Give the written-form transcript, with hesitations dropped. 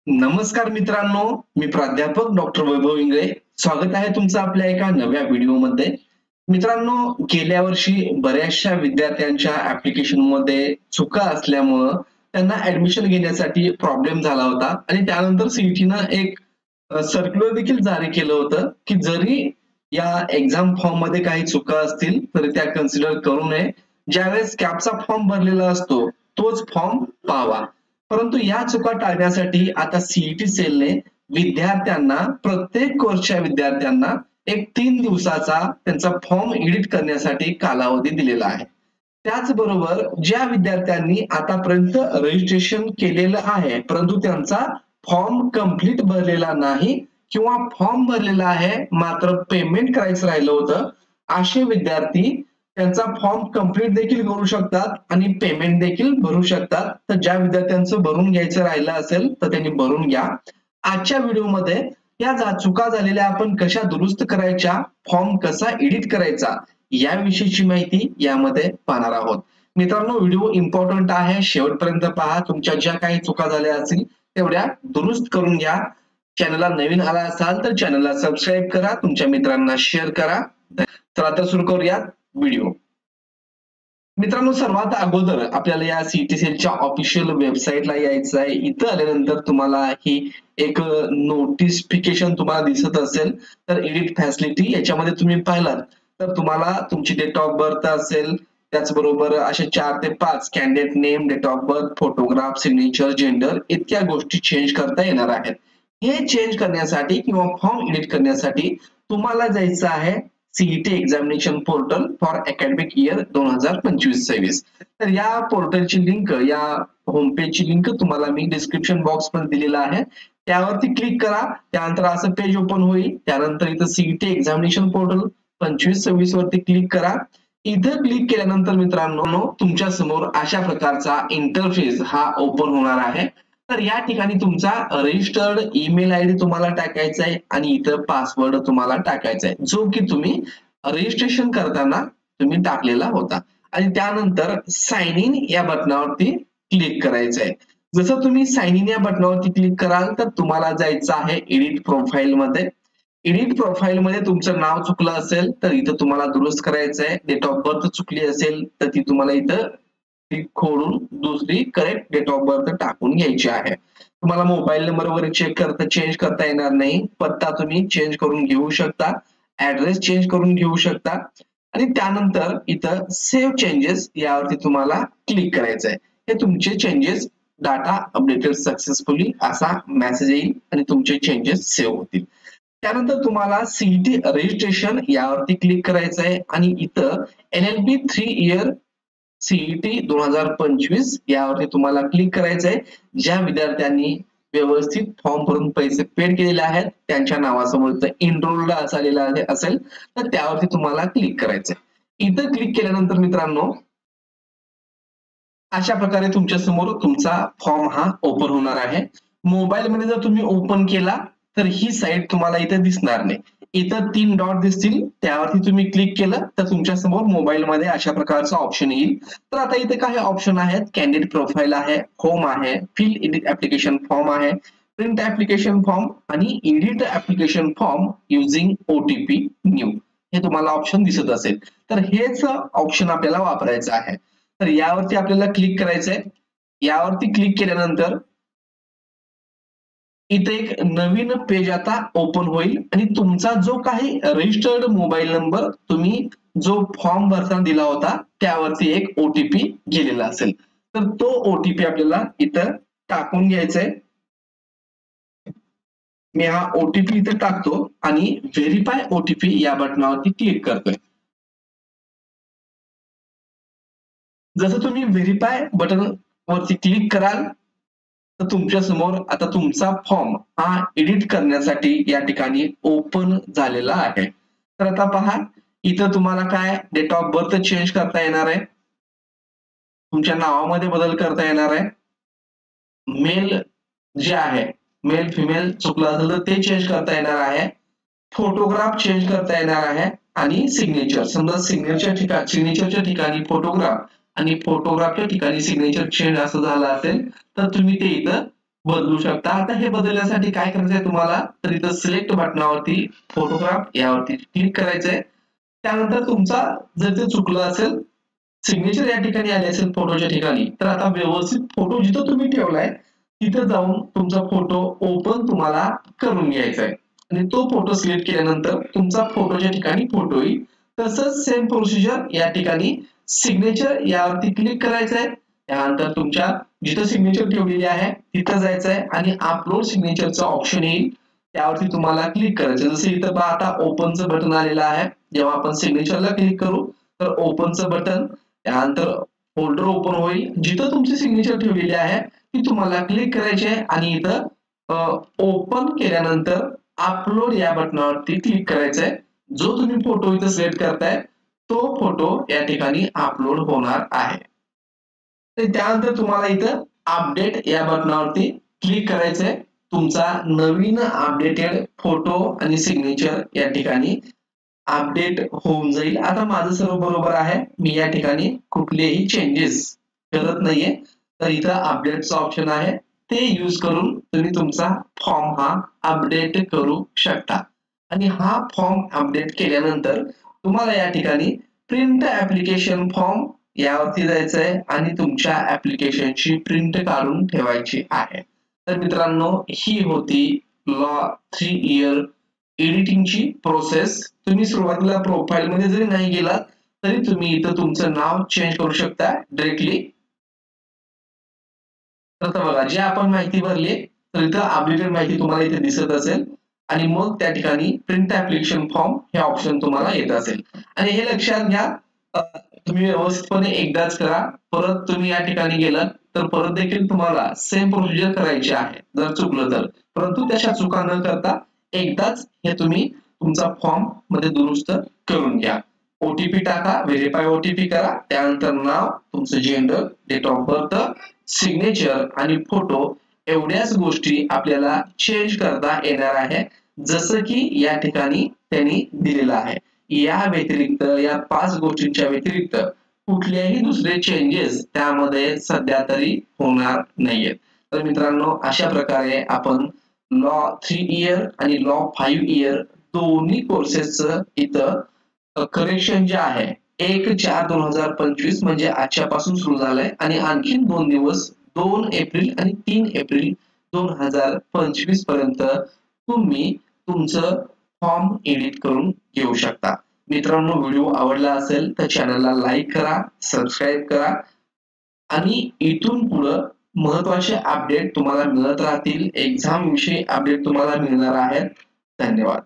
नमस्कार मित्रांनो, मी प्राध्यापक डॉक्टर वैभव इंगळे. स्वागत आहे तुमचं आपल्या एका नव्या व्हिडिओमध्ये. मित्रांनो, गेल्या वर्षी बऱ्याचशा विद्यार्थ्यांच्या ऍप्लिकेशनमध्ये चुका असल्यामुळं त्यांना ऍडमिशन घेण्यासाठी प्रॉब्लेम झाला होता आणि त्यानंतर सीईटीनं एक सर्क्युलर देखील जारी केलं होतं की जरी या एक्झाम फॉर्म मध्ये काही चुका असतील तरी त्या कन्सिडर करू नये. ज्यावेळेस कॅपचा फॉर्म भरलेला असतो तोच फॉर्म पाहावा. परंतु या चुका टाळण्यासाठी आता सीईटी सेलने विद्यार्थ्यांना प्रत्येक कोर्सच्या विद्यार्थ्यांना एक 3 दिवसाचा त्यांचा फॉर्म एडिट करण्यासाठी कालावधी दिलेला आहे. त्याचबरोबर ज्या विद्यार्थ्यांनी आतापर्यंत रजिस्ट्रेशन केलेलं आहे परंतु त्यांचा फॉर्म कंप्लीट भरलेला नाही किंवा फॉर्म भरलेला आहे मात्र पेमेंट करायचं राहिलं होतं, असे विद्यार्थी त्यांचा फॉर्म कंप्लीट देखील करू शकतात आणि पेमेंट देखील भरू शकतात. तर ज्या विद्यार्थ्यांचं भरून घ्यायचं राहिलं असेल तर त्यांनी भरून घ्या. आजच्या व्हिडिओमध्ये या चुका झालेल्या आपण कशा दुरुस्त करायच्या, फॉर्म कसा एडिट करायचा याविषयीची माहिती यामध्ये पाहणार आहोत. मित्रांनो, व्हिडिओ इम्पॉर्टंट आहे, शेवटपर्यंत पहा. तुमच्या ज्या काही चुका झाल्या असतील तेवढ्या दुरुस्त करून घ्या. चॅनलला नवीन आला असाल तर चॅनलला सबस्क्राईब करा, तुमच्या मित्रांना शेअर करा. चला तर सुरू करूयात व्हिडिओ. मित्रांनो, सर्वात अगोदर आपल्याला या सीईटी सेलच्या ऑफिशियल वेबसाईटला यायचं आहे. इथं आल्यानंतर तुम्हाला ही एक नोटिफिकेशन तुम्हाला दिसत असेल तर एडिट फॅसिलिटी याच्यामध्ये तुम्ही पाहिलात तर तुम्हाला तुमची डेट ऑफ बर्थ असेल, त्याचबरोबर असे 4 ते 5 candidate name, date of birth, photograph, signature, gender इतक्या गोष्टी चेंज करता येणार आहेत. हे चेंज करण्यासाठी किंवा फॉर्म एडिट करण्यासाठी तुम्हाला जायचं आहे CET examination portal for academic year 2025-26. तर या पोर्टलची लिंक, या होम पेजची लिंक तुम्हाला मी डिस्क्रिप्शन बॉक्स मध्ये दिलेला आहे. त्यावरती क्लिक करा. त्यानंतर असं पेज ओपन होईल. त्यानंतर इथं सीईटी एक्झामिनेशन पोर्टल 25-26 वरती क्लिक करा. इथं क्लिक केल्यानंतर मित्रांनो तुमच्या समोर अशा प्रकारचा इंटरफेस हा ओपन होणार आहे. तर या ठिकाणी तुमचा रजिस्टर्ड ईमेल आयडी तुम्हाला टाकायचा आहे आणि इथं पासवर्ड तुम्हाला टाकायचा आहे जो की तुम्ही रजिस्ट्रेशन करताना तुम्ही टाकलेला होता. आणि त्यानंतर साइन इन या बटनावरती क्लिक करायचं आहे. जसं तुम्ही साइन इन या बटनावरती क्लिक कराल तर तुम्हाला जायचं आहे एडिट प्रोफाईल मध्ये. एडिट प्रोफाईल मध्ये तुमचं नाव चुकलं असेल तर इथं तुम्हाला दुरुस्त करायचं आहे. डेट ऑफ बर्थ चुकली असेल तर ती तुम्हाला इथं खोडून दुसरी करेक्ट डेट ऑफ बर्थ टाकून घ्यायची आहे. तुम्हाला मोबाईल नंबर वगैरे चेंज करता येणार नाही. पत्ता तुम्ही चेंज करून घेऊ शकता, ऍड्रेस चेंज करून घेऊ शकता आणि त्यानंतर इथं सेव्ह चेंजेस यावरती तुम्हाला क्लिक करायचं आहे. हे तुमचे चेंजेस डाटा अपडेटेड सक्सेसफुली असा मेसेज येईल आणि तुमचे चेंजेस सेव्ह होतील. त्यानंतर तुम्हाला सीईटी रजिस्ट्रेशन यावरती क्लिक करायचं आहे आणि इथं LLB 3 इयर सीईटी 2025 यावरती तुम्हाला क्लिक करायचं आहे. ज्या विद्यार्थ्यांनी व्यवस्थित फॉर्म भरून पैसे पेड केलेले आहेत त्यांच्या नावासमोर एनरोल्ड असेल तर त्यावरती तुम्हाला क्लिक करायचं आहे. इथं क्लिक केल्यानंतर मित्रांनो अशा प्रकारे तुमच्या समोर तुमचा फॉर्म हा ओपन होणार आहे. मोबाईल मध्ये जर तुम्ही ओपन केला तर ही साईट तुम्हाला इथे दिसणार नाही. इथं 3 डॉट दिसतील, त्यावरती तुम्ही क्लिक केलं तर तुमच्या समोर मोबाईल मध्ये अशा प्रकारचा ऑप्शन येईल. तर आता इथे काही ऑप्शन आहेत. कॅन्डिडेट प्रोफाईल आहे, होम आहे, फिल एडिट ऍप्लिकेशन फॉर्म आहे, प्रिंट ऍप्लिकेशन फॉर्म आणि edit application form using OTP new हे तुम्हाला ऑप्शन दिसत असेल. तर हेच ऑप्शन आपल्याला वापरायचं आहे. तर यावरती आपल्याला क्लिक करायचंय. यावरती क्लिक केल्यानंतर इथे एक नवीन पेज आता ओपन होईल आणि तुमचा जो काही रजिस्टर्ड मोबाईल नंबर तुम्ही जो फॉर्म भरताना दिला होता त्यावरती एक OTP गेलेला असेल तर तो OTP आपल्याला इथं टाकून घ्यायचा आहे. मी हा OTP इथे टाकतो आणि व्हेरीफाय OTP या बटनावरती क्लिक करतोय. जसं तुम्ही व्हेरीफाय बटन वरती क्लिक कराल तर तुमच्या समोर आता तुमचा फॉर्म हा एडिट करण्यासाठी या ठिकाणी ओपन झालेला आहे. तर आता पहा इथं तुम्हाला काय डेट ऑफ बर्थ चेंज करता येणार आहे, तुमच्या नावामध्ये बदल करता येणार आहे, मेल जे आहे मेल फिमेल चुकलं असेल तर ते चेंज करता येणार आहे, फोटोग्राफ चेंज करता येणार आहे आणि सिग्नेचर, समजा सिग्नेचरच्या ठिकाणी फोटोग्राफ आणि फोटोग्राफच्या ठिकाणी सिग्नेचर चेंज असं झालं असेल तर तुम्ही ते इथं बदलू शकता. आता हे बदलण्यासाठी काय करायचं आहे तुम्हाला, तर इथं सिलेक्ट बटनावरती फोटोग्राफ यावरती क्लिक करायचंय. त्यानंतर तुमचा जर ते चुकलं असेल, सिग्नेचर या ठिकाणी आले असेल फोटोच्या ठिकाणी, तर आता व्यवस्थित फोटो जिथं तुम्ही ठेवलाय तिथं जाऊन तुमचा फोटो ओपन तुम्हाला करून घ्यायचा आहे. आणि तो फोटो सिलेक्ट केल्यानंतर तुमचा फोटोच्या ठिकाणी फोटो येईल. तसंच सेम प्रोसिजर या ठिकाणी सिग्नेचर यावरती क्लिक करायचं आहे. त्यानंतर तुमच्या जिथं सिग्नेचर ठेवलेली आहे तिथं जायचं आहे आणि अपलोड सिग्नेचरचा ऑप्शन येईल. त्यावरती तुम्हाला क्लिक करायचं. जसं इथं पहा आता ओपनचं बटन आलेलं आहे. जेव्हा आपण सिग्नेचरला क्लिक करू तर ओपनचं बटन, त्यानंतर फोल्डर ओपन होईल. जिथं तुमची सिग्नेचर ठेवलेली आहे ती तुम्हाला क्लिक करायची आहे आणि इथं ओपन केल्यानंतर अपलोड या बटनावरती क्लिक करायचं आहे. जो तुम्ही फोटो इथं सिलेक्ट करताय तो फोटो या ठिकाणी अपलोड होणार आहे. त्यानंतर तुम्हाला इथं अपडेट या बटनावरती क्लिक करायचंय. तुमचा नवीन अपडेटेड फोटो आणि सिग्नेचर या ठिकाणी अपडेट होऊन जाईल. आता माझं सर्व बरोबर आहे. मी या ठिकाणी कुठलेही चेंजेस करत नाहीये. तर इथं अपडेटचा ऑप्शन आहे. ते यूज करून तुम्ही तुमचा फॉर्म हा अपडेट करू शकता. आणि हा फॉर्म अपडेट केल्यानंतर तुम्हाला या ठिकाणी प्रिंट ऍप्लिकेशन फॉर्म यावरती जायचंय आणि तुमच्या ऍप्लिकेशनची प्रिंट काढून ठेवायची आहे. तर मित्रांनो, ही होती लॉ 3 इयर एडिटिंगची प्रोसेस. तुम्ही सुरुवातीला प्रोफाईल मध्ये जरी नाही गेलात तरी तुम्ही इथं तुमचं नाव चेंज करू शकता डायरेक्टली. तर बघा, जे आपण माहिती भरली तर इथं अपडेटेड माहिती तुम्हाला इथे दिसत असेल आणि मग त्या ठिकाणी प्रिंट ऍप्लिकेशन फॉर्म हे ऑप्शन तुम्हाला येत असेल. आणि हे लक्षात घ्या, तुम्ही व्यवस्थितपणे एकदाच करा. परत तुम्ही या ठिकाणी गेलात तर परत देखील तुम्हाला सेम प्रोसिजर करायची आहे जर चुकलं तर. परंतु त्याच्या चुका न करता एकदाच हे तुम्ही तुमचा फॉर्म मध्ये दुरुस्त करून घ्या. ओटीपी टाका, व्हेरीफाय ओटीपी करा, त्यानंतर नाव, तुमचं gender, date of birth, signature आणि फोटो एवढ्याच गोष्टी आपल्याला चेंज करता येणार आहे, जसं की या ठिकाणी त्यांनी दिलेलं आहे. या व्यतिरिक्त, या 5 गोष्टींच्या व्यतिरिक्त कुठलेही दुसरे चेंजेस त्यामध्ये सध्या तरी होणार नाहीयेत. तर मित्रांनो, अशा प्रकारे आपण लॉ 3 इयर आणि लॉ 5 इयर दोन्ही कोर्सेसचं इथं करेक्शन जे आहे 1/4/2025 म्हणजे आजच्यापासून सुरू झालंय आणि आणखीन 2 दिवस 2 एप्रिल आणि 3 एप्रिल 2025 पर्यंत तुम्ही तुमचं फॉर्म एडिट करून घेऊ शकता. मित्रांनो, व्हिडिओ आवडला असेल तर चॅनलला लाईक करा, सबस्क्राईब करा आणि इथून पुढं महत्त्वाचे अपडेट तुम्हाला मिळत राहतील. एक्झाम विषयी अपडेट तुम्हाला मिळणार आहेत. धन्यवाद.